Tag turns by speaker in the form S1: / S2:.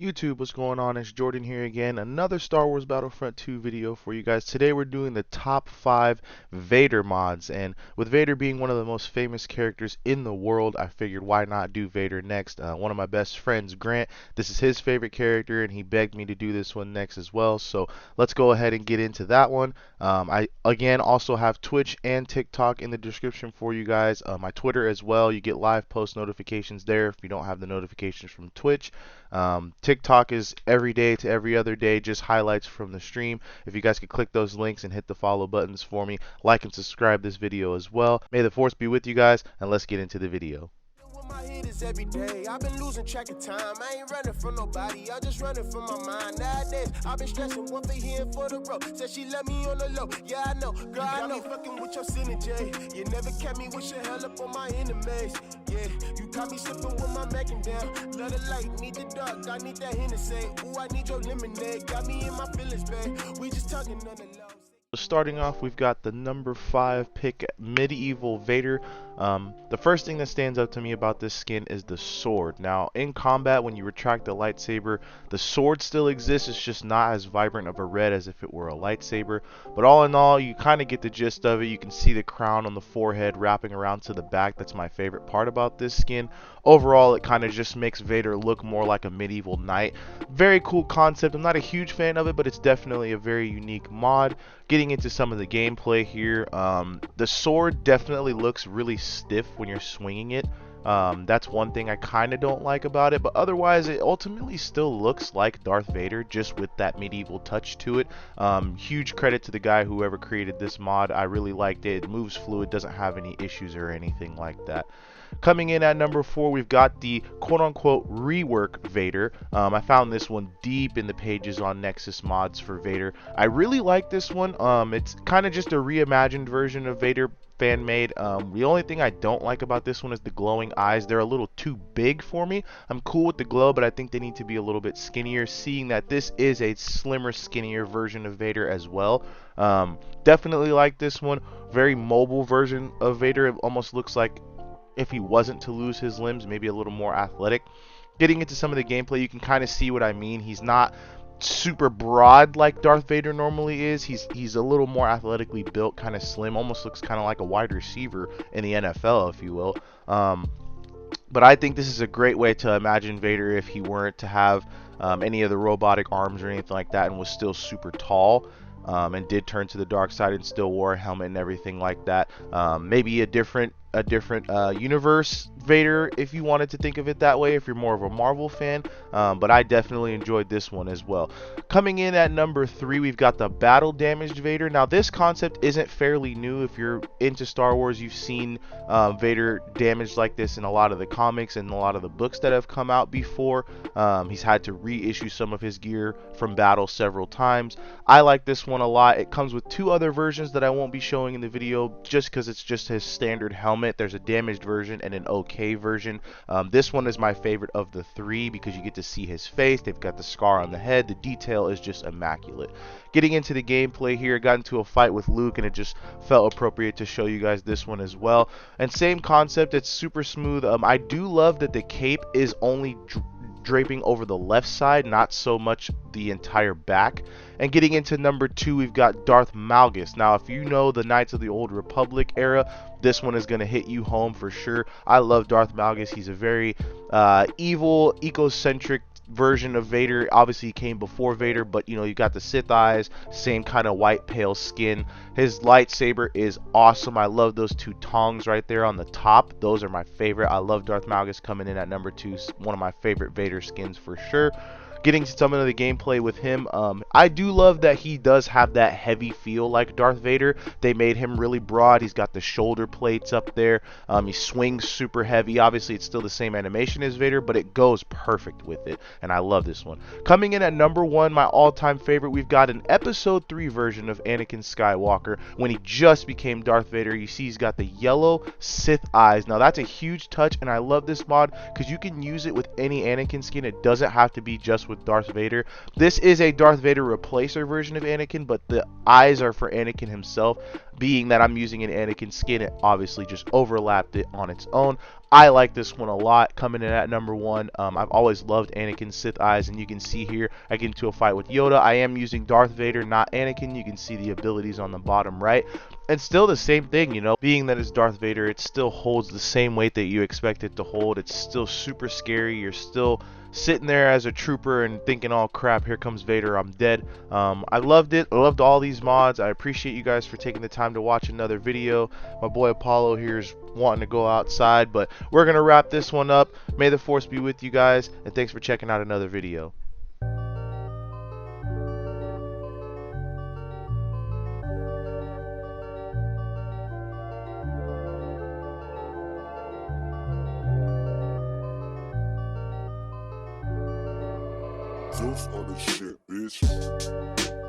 S1: YouTube, what's going on? It's Jordan here again. Another Star Wars Battlefront 2 video for you guys. Today we're doing the top 5 Vader mods, and with Vader being one of the most famous characters in the world, I figured why not do Vader next. One of my best friends, Grant, this is his favorite character, and he begged me to do this one next as well. So let's go ahead and get into that one. I again also have Twitch and TikTok in the description for you guys. My Twitter as well. You get live post notifications there if you don't have the notifications from Twitch. TikTok is every day to every other day, just highlights from the stream. If you guys could click those links and hit the follow buttons for me, like and subscribe this video as well. May the force be with you guys, and let's get into the video.
S2: My head is every day. I've been losing track of time. I ain't running from nobody. I'm just running from my mind. Nowadays, I've been stressing one for here and for the road. Said she left me on the low. Yeah, I know. Girl, I know. Fucking with your synergy. You never kept me with your hell up on my enemies. Yeah, you caught me slipping with my macking down. Love the light, need the dark. I need that Hennessy. Ooh, I need your lemonade. Got me in my feelings, babe. We just talking on the low.
S1: Starting off, we've got the number 5 pick, Medieval Vader. The first thing that stands out to me about this skin is the sword. Now, in combat, when you retract the lightsaber, the sword still exists. It's just not as vibrant of a red as if it were a lightsaber. But all in all, you kind of get the gist of it. You can see the crown on the forehead wrapping around to the back. That's my favorite part about this skin. Overall, it kind of just makes Vader look more like a medieval knight. Very cool concept. I'm not a huge fan of it, but it's definitely a very unique mod. Getting into some of the gameplay here, the sword definitely looks really stiff when you're swinging it. That's one thing I kind of don't like about it, but otherwise it ultimately still looks like Darth Vader, just with that medieval touch to it. Huge credit to the guy whoever created this mod. I really liked it. It moves fluid, doesn't have any issues or anything like that. Coming in at number 4, we've got the quote-unquote rework Vader. I found this one deep in the pages on Nexus mods for Vader. I really like this one. It's kind of just a reimagined version of Vader, fan made. The only thing I don't like about this one is the glowing eyes. They're a little too big for me. I'm cool with the glow, but I think they need to be a little bit skinnier, seeing that this is a slimmer, skinnier version of Vader as well. Definitely like this one. Very mobile version of Vader. It almost looks like if he wasn't to lose his limbs, maybe a little more athletic. Getting into some of the gameplay, you can kind of see what I mean. He's not super broad like Darth Vader normally is. He's a little more athletically built, kind of slim, almost looks kind of like a wide receiver in the NFL, if you will. But I think this is a great way to imagine Vader if he weren't to have any of the robotic arms or anything like that and was still super tall. And did turn to the dark side and still wore a helmet and everything like that. Maybe a different universe Vader, if you wanted to think of it that way, if you're more of a Marvel fan. But I definitely enjoyed this one as well. Coming in at number 3, we've got the battle damaged Vader. Now this concept isn't fairly new. If you're into Star Wars, you've seen Vader damaged like this in a lot of the comics and a lot of the books that have come out before. He's had to reissue some of his gear from battle several times. I like this one a lot. It comes with 2 other versions that I won't be showing in the video just because it's just his standard helmet. There's a damaged version and an okay version. This one is my favorite of the 3 because you get to see his face. They've got the scar on the head. The detail is just immaculate. Getting into the gameplay here, I got into a fight with Luke and it just felt appropriate to show you guys this one as well. And same concept, it's super smooth. I do love that the cape is only draping over the left side, not so much the entire back. And getting into number 2, we've got Darth Malgus. Now if you know the Knights of the Old Republic era, this one is going to hit you home for sure. I love Darth Malgus. He's a very evil, egocentric version of Vader. Obviously he came before Vader, but you know, you got the Sith eyes, same kind of white pale skin. His lightsaber is awesome. I love those 2 tongs right there on the top. Those are my favorite. I love Darth Malgus coming in at number 2. One of my favorite Vader skins for sure. Getting to some of the gameplay with him, I do love that he does have that heavy feel like Darth Vader. They made him really broad. He's got the shoulder plates up there. He swings super heavy. Obviously, it's still the same animation as Vader, but it goes perfect with it, and I love this one. Coming in at number 1, my all-time favorite, we've got an Episode 3 version of Anakin Skywalker when he just became Darth Vader. You see he's got the yellow Sith eyes. Now, that's a huge touch, and I love this mod because you can use it with any Anakin skin. It doesn't have to be just with Darth Vader. This is a Darth Vader replacer version of Anakin, but the eyes are for Anakin himself. Being that I'm using an Anakin skin, it obviously just overlapped it on its own. I like this one a lot, coming in at number 1. I've always loved Anakin's Sith eyes, and you can see here I get into a fight with Yoda. I am using Darth Vader, not Anakin. You can see the abilities on the bottom right. And still the same thing, you know, being that it's Darth Vader, it still holds the same weight that you expect it to hold. It's still super scary. You're still sitting there as a trooper and thinking, oh crap, here comes Vader, I'm dead. I loved it. I loved all these mods. I appreciate you guys for taking the time to watch another video. My boy Apollo here is wanting to go outside, but we're gonna wrap this one up. May the force be with you guys, and thanks for checking out another video.
S2: Zeus on the shit, bitch.